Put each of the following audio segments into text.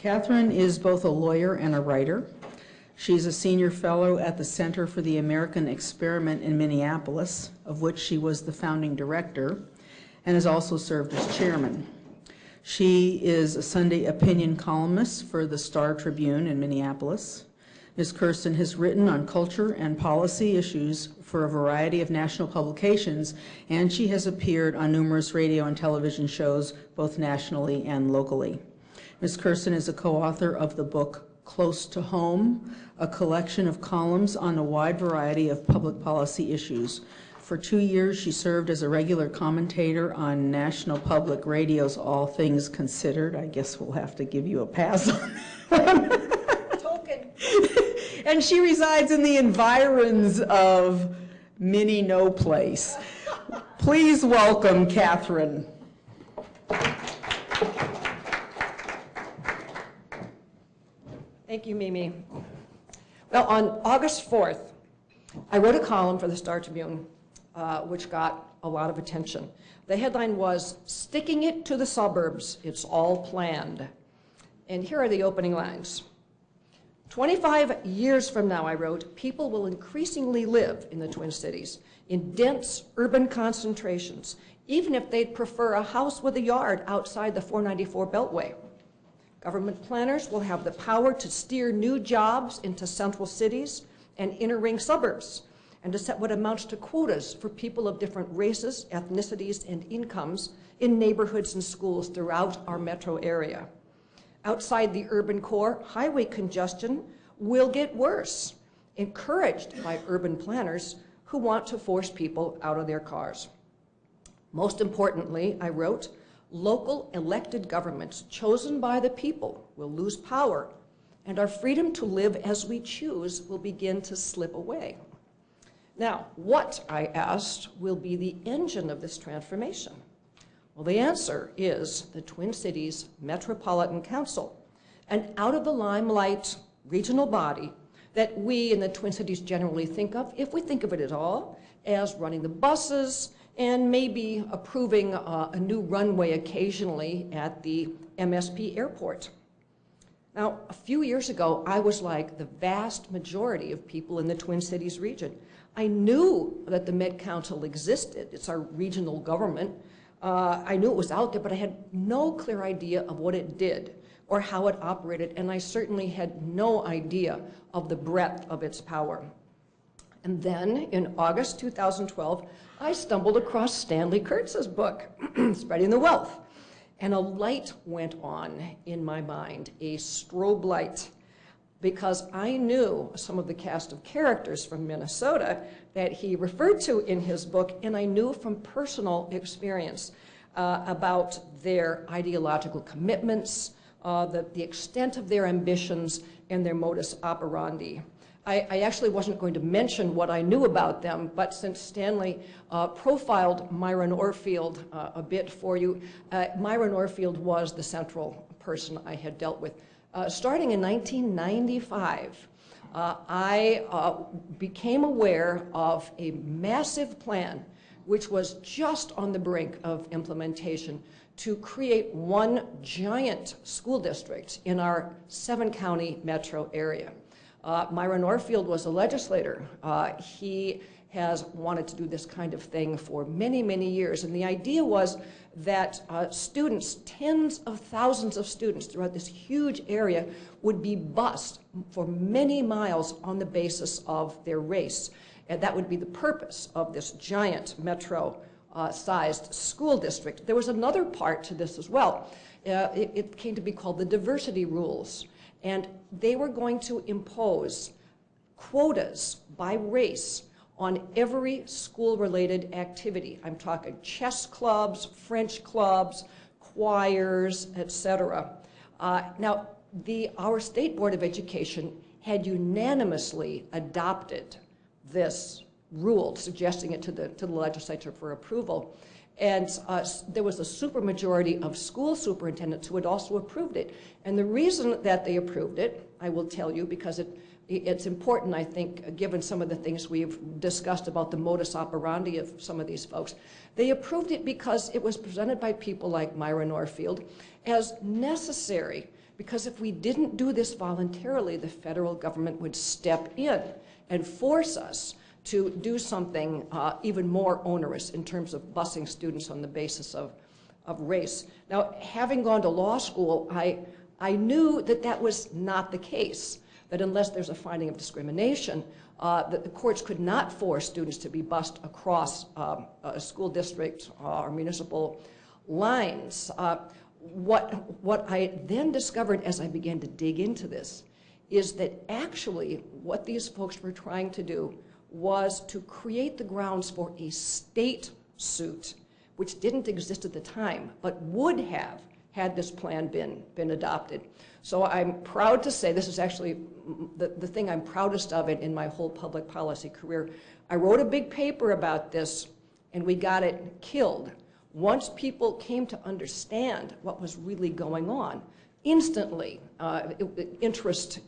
Katherine is both a lawyer and a writer. She's a senior fellow at the Center for the American Experiment in Minneapolis, of which she was the founding director, and has also served as chairman. She is a Sunday opinion columnist for the Star Tribune in Minneapolis. Ms. Kersten has written on culture and policy issues for a variety of national publications, and she has appeared on numerous radio and television shows, both nationally and locally. Ms. Kersten is a co-author of the book Close to Home, a collection of columns on a wide variety of public policy issues. For 2 years, she served as a regular commentator on National Public Radio's All Things Considered. I guess we'll have to give you a pass on that. Token. And she resides in the environs of Minnie No Place. Please welcome Katherine. Thank you, Mimi. Well, on August 4th, I wrote a column for the Star Tribune, which got a lot of attention. The headline was, "Sticking It to the Suburbs, It's All Planned." And here are the opening lines. 25 years from now, I wrote, people will increasingly live in the Twin Cities, in dense urban concentrations, even if they'd prefer a house with a yard outside the 494 Beltway. Government planners will have the power to steer new jobs into central cities and inner ring suburbs, and to set what amounts to quotas for people of different races, ethnicities, and incomes in neighborhoods and schools throughout our metro area. Outside the urban core, highway congestion will get worse, encouraged by urban planners who want to force people out of their cars. Most importantly, I wrote, local elected governments chosen by the people will lose power, and our freedom to live as we choose will begin to slip away. Now, what, I asked, will be the engine of this transformation? Well, the answer is the Twin Cities Metropolitan Council, an out-of-the-limelight regional body that we in the Twin Cities generally think of, if we think of it at all, as running the buses and maybe approving a new runway occasionally at the MSP airport. Now, a few years ago, I was like the vast majority of people in the Twin Cities region. I knew that the Met Council existed. It's our regional government. I knew it was out there, but I had no clear idea of what it did or how it operated, and I certainly had no idea of the breadth of its power. And then, in August 2012, I stumbled across Stanley Kurtz's book, Spreading the Wealth, and a light went on in my mind, a strobe light, because I knew some of the cast of characters from Minnesota that he referred to in his book, and I knew from personal experience about their ideological commitments, the extent of their ambitions, and their modus operandi. I actually wasn't going to mention what I knew about them, but since Stanley profiled Myron Orfield a bit for you, Myron Orfield was the central person I had dealt with. Starting in 1995, I became aware of a massive plan which was just on the brink of implementation to create one giant school district in our 7-county metro area. Myron Orfield was a legislator. He has wanted to do this kind of thing for many, many years. And the idea was that students, tens of thousands of students throughout this huge area would be bused for many miles on the basis of their race. And that would be the purpose of this giant metro-sized school district. There was another part to this as well. It came to be called the diversity rules. And they were going to impose quotas by race on every school-related activity. I'm talking chess clubs, French clubs, choirs, etc. Now, our State Board of Education had unanimously adopted this rule, suggesting it to the legislature for approval. And there was a supermajority of school superintendents who had also approved it. And the reason that they approved it, I will tell you, because it's important, I think, given some of the things we've discussed about the modus operandi of some of these folks. They approved it because it was presented by people like Myron Orfield as necessary, because if we didn't do this voluntarily, the federal government would step in and force us to do something even more onerous in terms of busing students on the basis of race. Now, having gone to law school, I knew that that was not the case, that unless there's a finding of discrimination, that the courts could not force students to be bused across a school district or municipal lines. What I then discovered as I began to dig into this is that actually what these folks were trying to do was to create the grounds for a state suit, which didn't exist at the time, but would have had this plan been adopted. So I'm proud to say, this is actually the thing I'm proudest of in my whole public policy career. I wrote a big paper about this, and we got it killed. Once people came to understand what was really going on, instantly interest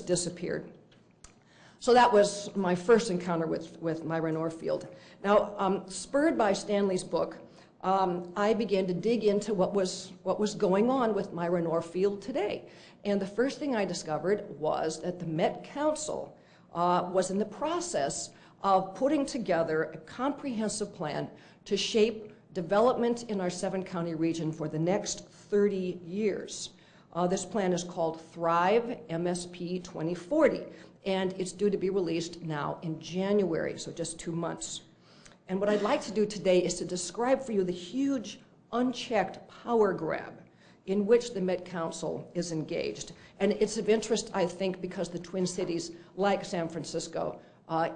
disappeared. So that was my first encounter with Myra Norfield. Now, spurred by Stanley's book, I began to dig into what was going on with Myra Norfield today. And the first thing I discovered was that the Met Council was in the process of putting together a comprehensive plan to shape development in our 7-county region for the next 30 years. This plan is called Thrive MSP 2040, and it's due to be released now in January, so just 2 months. And what I'd like to do today is to describe for you the huge unchecked power grab in which the Met Council is engaged. And it's of interest, I think, because the Twin Cities, like San Francisco,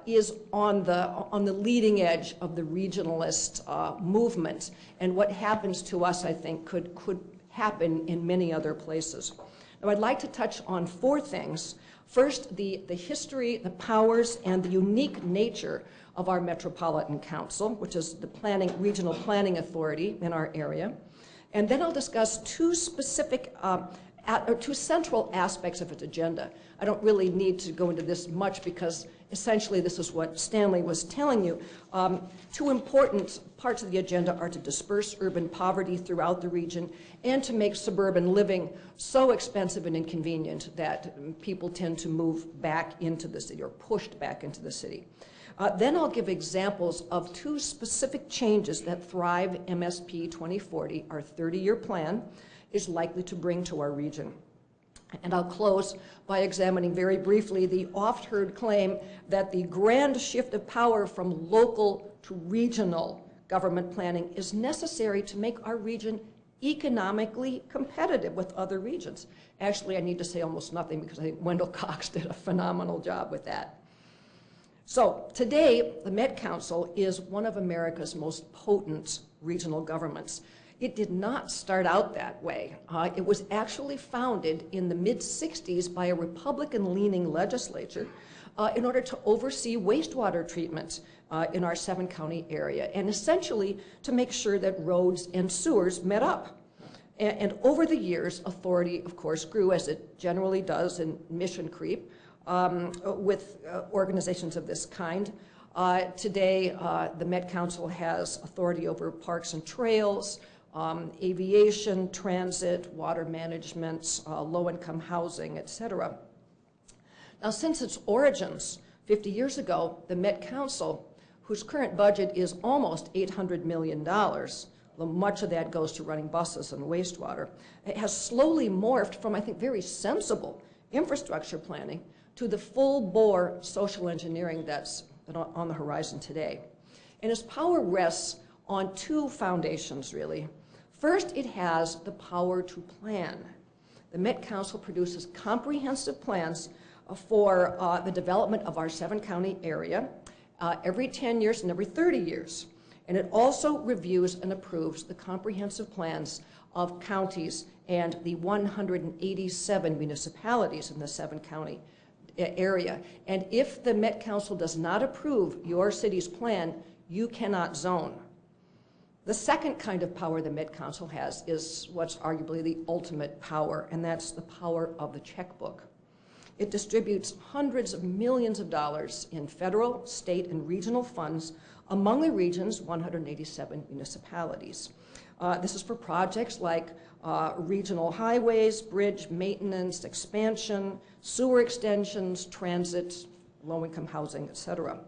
is on the leading edge of the regionalist movement. And what happens to us, I think, could happen in many other places. Now, I'd like to touch on 4 things. First, the history, the powers, and the unique nature of our Metropolitan Council, which is the regional planning authority in our area. And then I'll discuss 2 central aspects of its agenda. I don't really need to go into this much because essentially this is what Stanley was telling you. 2 important parts of the agenda are to disperse urban poverty throughout the region and to make suburban living so expensive and inconvenient that people tend to move back into the city or pushed back into the city. Then I'll give examples of 2 specific changes that Thrive MSP 2040, our 30-year plan, is likely to bring to our region. And I'll close by examining very briefly the oft-heard claim that the grand shift of power from local to regional government planning is necessary to make our region economically competitive with other regions. Actually, I need to say almost nothing because I think Wendell Cox did a phenomenal job with that. So today, the Met Council is one of America's most potent regional governments. It did not start out that way. It was actually founded in the mid-60s by a Republican-leaning legislature in order to oversee wastewater treatment in our 7-county area, and essentially to make sure that roads and sewers met up. And over the years, authority, of course, grew, as it generally does in mission creep, with organizations of this kind. Today, the Met Council has authority over parks and trails, aviation, transit, water management, low-income housing, etc. Now, since its origins 50 years ago, the Met Council, whose current budget is almost $800 million, much of that goes to running buses and wastewater, it has slowly morphed from, I think, very sensible infrastructure planning to the full-bore social engineering that's on the horizon today. And its power rests on 2 foundations, really. First, it has the power to plan. The Met Council produces comprehensive plans for the development of our 7-county area every 10 years and every 30 years. And it also reviews and approves the comprehensive plans of counties and the 187 municipalities in the 7-county area. And if the Met Council does not approve your city's plan, you cannot zone. The second kind of power the Met Council has is what's arguably the ultimate power, and that's the power of the checkbook. It distributes hundreds of millions of dollars in federal, state, and regional funds among the region's 187 municipalities. This is for projects like regional highways, bridge maintenance, expansion, sewer extensions, transit, low-income housing, etc.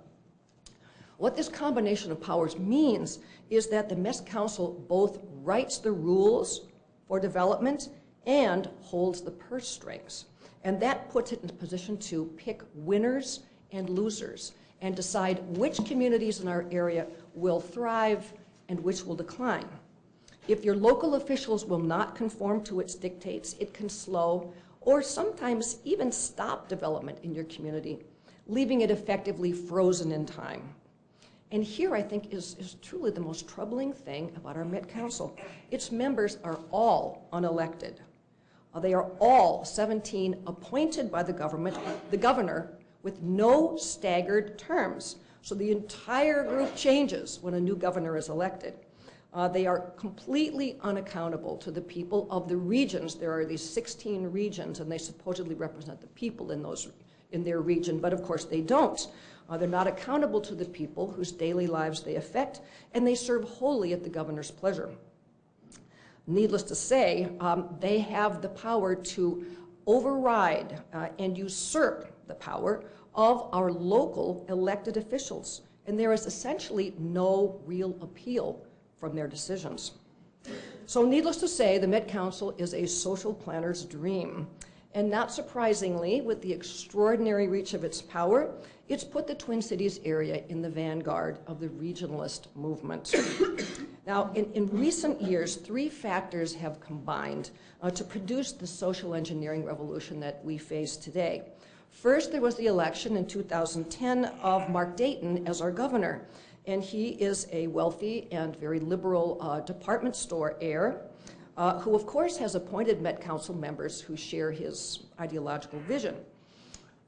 What this combination of powers means is that the Met Council both writes the rules for development and holds the purse strings. And that puts it in a position to pick winners and losers and decide which communities in our area will thrive and which will decline. If your local officials will not conform to its dictates, it can slow or sometimes even stop development in your community, leaving it effectively frozen in time. And here, I think, is truly the most troubling thing about our Met Council. Its members are all unelected. They are all 17 appointed by the governor, with no staggered terms. So the entire group changes when a new governor is elected. They are completely unaccountable to the people of the regions. There are these 16 regions, and they supposedly represent the people in their region, but of course they don't. They're not accountable to the people whose daily lives they affect, and they serve wholly at the governor's pleasure. Needless to say, they have the power to override and usurp the power of our local elected officials, and there is essentially no real appeal from their decisions. So needless to say, the Met Council is a social planner's dream. And not surprisingly, with the extraordinary reach of its power, it's put the Twin Cities area in the vanguard of the regionalist movement. Now, in recent years, three factors have combined to produce the social engineering revolution that we face today. First, there was the election in 2010 of Mark Dayton as our governor, and he is a wealthy and very liberal department store heir, who of course has appointed Met Council members who share his ideological vision.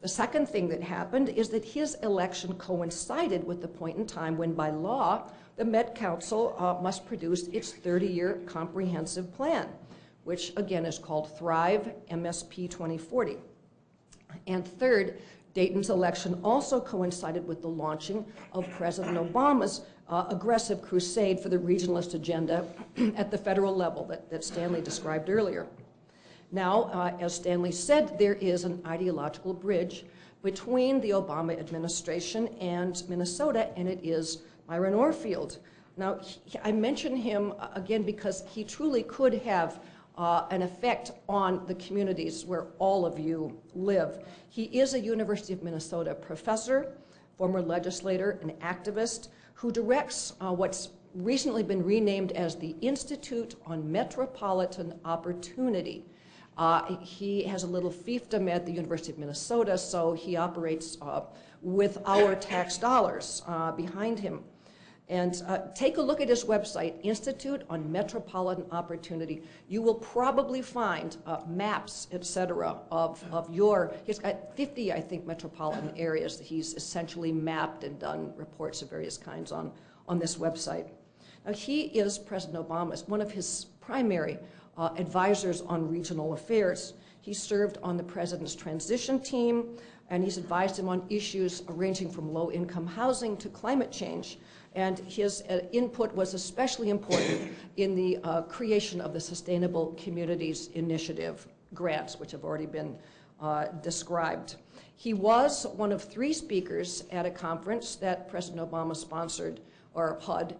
The second thing that happened is that his election coincided with the point in time when, by law, the Met Council must produce its 30-year comprehensive plan, which again is called Thrive MSP 2040. And third, Dayton's election also coincided with the launching of President Obama's aggressive crusade for the regionalist agenda at the federal level that Stanley described earlier. Now, as Stanley said, there is an ideological bridge between the Obama administration and Minnesota, and it is Myron Orfield. Now, I mention him again because he truly could have an effect on the communities where all of you live. He is a University of Minnesota professor, former legislator, and activist who directs what's recently been renamed as the Institute on Metropolitan Opportunity. He has a little fiefdom at the University of Minnesota, so he operates with our tax dollars behind him. And take a look at his website, Institute on Metropolitan Opportunity. You will probably find maps, et cetera, he's got 50, I think, metropolitan areas that he's essentially mapped and done reports of various kinds on this website. Now, he is President Obama's, one of his primary advisors on regional affairs. He served on the president's transition team, and he's advised him on issues ranging from low-income housing to climate change. And his input was especially important in the creation of the Sustainable Communities Initiative grants, which have already been described. He was one of 3 speakers at a conference that President Obama sponsored, or HUD,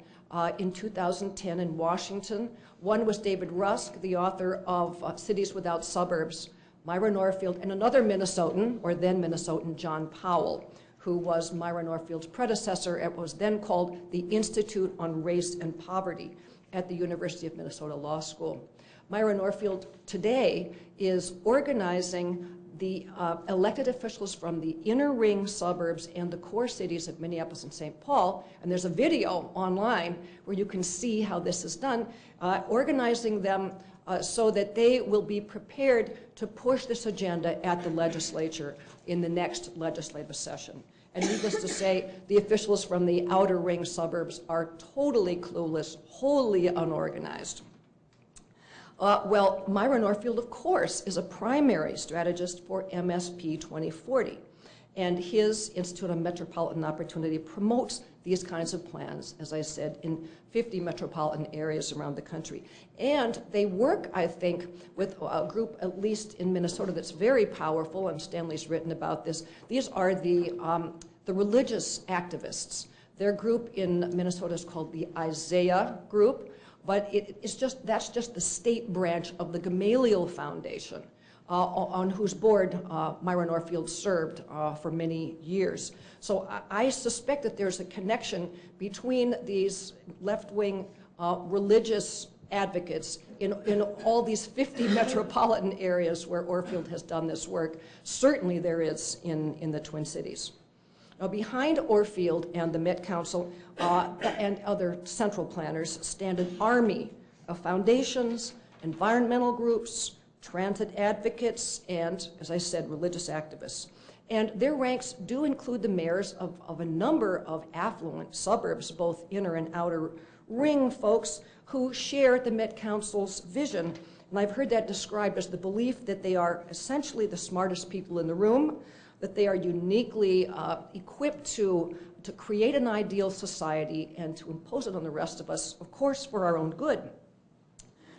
in 2010 in Washington. One was David Rusk, the author of Cities Without Suburbs, Myron Orfield, and another Minnesotan, or then Minnesotan, John Powell, who was Myron Orfield's predecessor at what was then called the Institute on Race and Poverty at the University of Minnesota Law School. Myron Orfield today is organizing the elected officials from the inner ring suburbs and the core cities of Minneapolis and St. Paul, and there's a video online where you can see how this is done, organizing them so that they will be prepared to push this agenda at the legislature in the next legislative session. And needless to say, the officials from the outer ring suburbs are totally clueless, wholly unorganized. Well, Myron Orfield, of course, is a primary strategist for MSP 2040. And his Institute on Metropolitan Opportunity promotes these kinds of plans, as I said, in 50 metropolitan areas around the country. And they work, I think, with a group, at least in Minnesota, that's very powerful, and Stanley's written about this. These are the religious activists. Their group in Minnesota is called the S3a group, but that's just the state branch of the Gamaliel Foundation, on whose board Myron Orfield served for many years. So I suspect that there's a connection between these left-wing religious advocates in all these 50 metropolitan areas where Orfield has done this work. Certainly there is in the Twin Cities. Now, behind Orfield and the Met Council and other central planners stand an army of foundations, environmental groups, transit advocates, and, as I said, religious activists. And their ranks do include the mayors of a number of affluent suburbs, both inner and outer ring folks, who share the Met Council's vision. And I've heard that described as the belief that they are essentially the smartest people in the room, that they are uniquely equipped to create an ideal society and to impose it on the rest of us, of course, for our own good.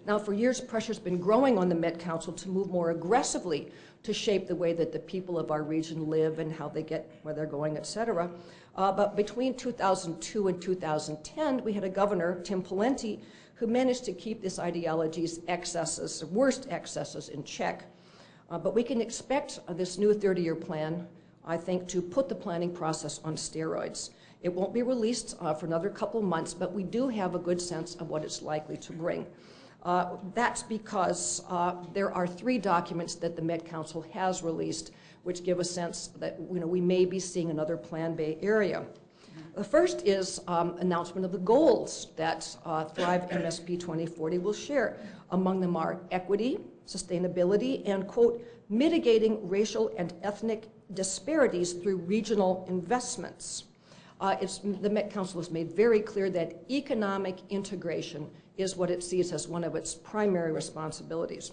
Now, for years, pressure's been growing on the Met Council to move more aggressively to shape the way that the people of our region live and how they get where they're going, et cetera. But between 2002 and 2010, we had a governor, Tim Pawlenty, who managed to keep this ideology's excesses, worst excesses, in check. But we can expect this new 30-year plan, I think, to put the planning process on steroids. It won't be released for another couple months, but we do have a good sense of what it's likely to bring. That's because there are 3 documents that the Met Council has released, which give a sense that we may be seeing another Plan Bay area. The first is announcement of the goals that Thrive MSP 2040 will share. Among them are equity, sustainability, and, quote, mitigating racial and ethnic disparities through regional investments. The Met Council has made very clear that economic integration is what it sees as one of its primary responsibilities.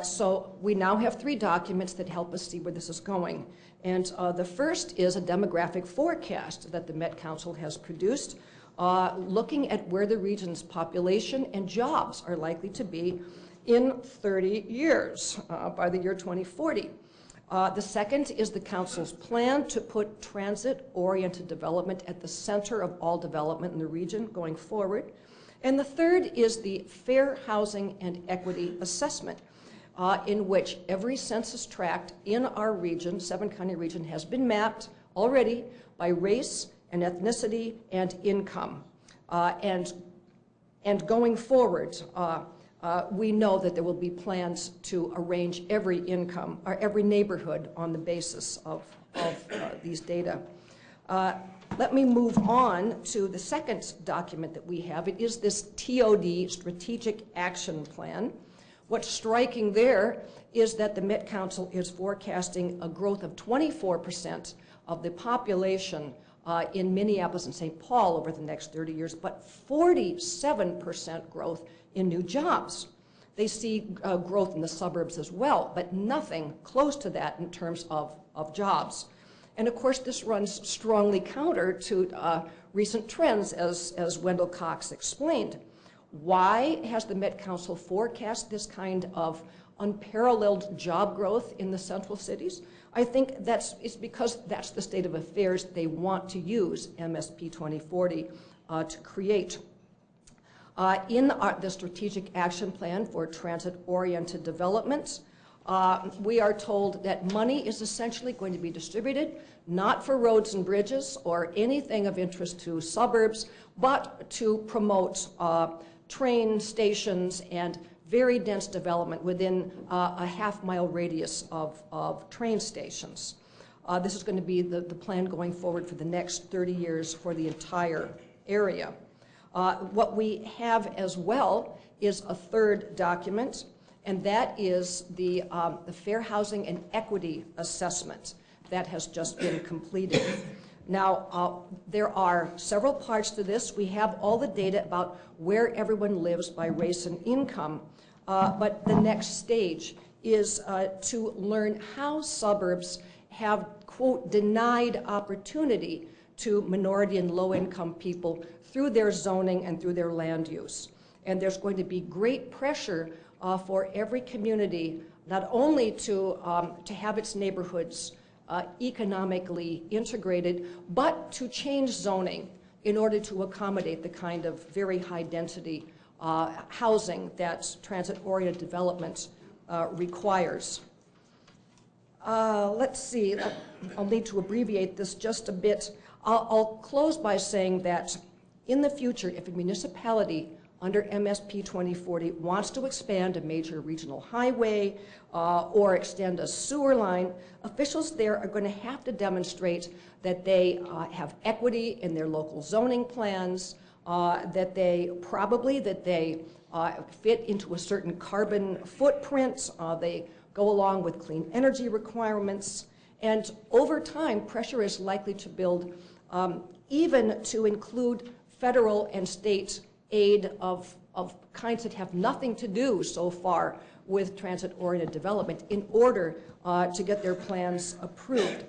So we now have 3 documents that help us see where this is going. And the first is a demographic forecast that the Met Council has produced, looking at where the region's population and jobs are likely to be in 30 years, by the year 2040. The second is the Council's plan to put transit-oriented development at the center of all development in the region going forward. And the third is the Fair Housing and Equity Assessment, in which every census tract in our region, 7-county region, has been mapped already by race and ethnicity and income. And going forward, we know that there will be plans to arrange every income or every neighborhood on the basis of these data. Let me move on to the second document that we have. It is this TOD, Strategic Action Plan. What's striking there is that the Met Council is forecasting a growth of 24% of the population in Minneapolis and St. Paul over the next 30 years, but 47% growth in new jobs. They see growth in the suburbs as well, but nothing close to that in terms of jobs. And of course, this runs strongly counter to recent trends, as Wendell Cox explained. Why has the Met Council forecast this kind of unparalleled job growth in the central cities? I think it's because that's the state of affairs they want to use MSP 2040 to create. In the Strategic Action Plan for Transit-Oriented Development, we are told that money is essentially going to be distributed not for roads and bridges or anything of interest to suburbs, but to promote train stations and very dense development within a half-mile radius of train stations. This is going to be the plan going forward for the next 30 years for the entire area. What we have as well is a third document, and that is the Fair Housing and Equity Assessment that has just been completed. Now, there are several parts to this. We have all the data about where everyone lives by race and income, but the next stage is to learn how suburbs have, quote, denied opportunity to minority and low-income people through their zoning and through their land use. And there's going to be great pressure for every community not only to have its neighborhoods economically integrated, but to change zoning in order to accommodate the kind of very high density housing that transit-oriented development requires. Let's see, I'll need to abbreviate this just a bit. I'll close by saying that in the future, if a municipality under MSP 2040 wants to expand a major regional highway or extend a sewer line, officials there are going to have to demonstrate that they have equity in their local zoning plans, that they fit into a certain carbon footprint, they go along with clean energy requirements, and over time, pressure is likely to build even to include federal and state aid of kinds that have nothing to do so far with transit-oriented development in order to get their plans approved,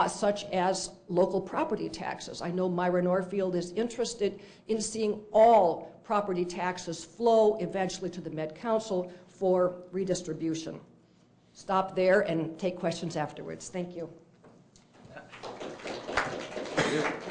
such as local property taxes. I know Myra Norfield is interested in seeing all property taxes flow eventually to the Met Council for redistribution. Stop there and take questions afterwards. Thank you. Thank you.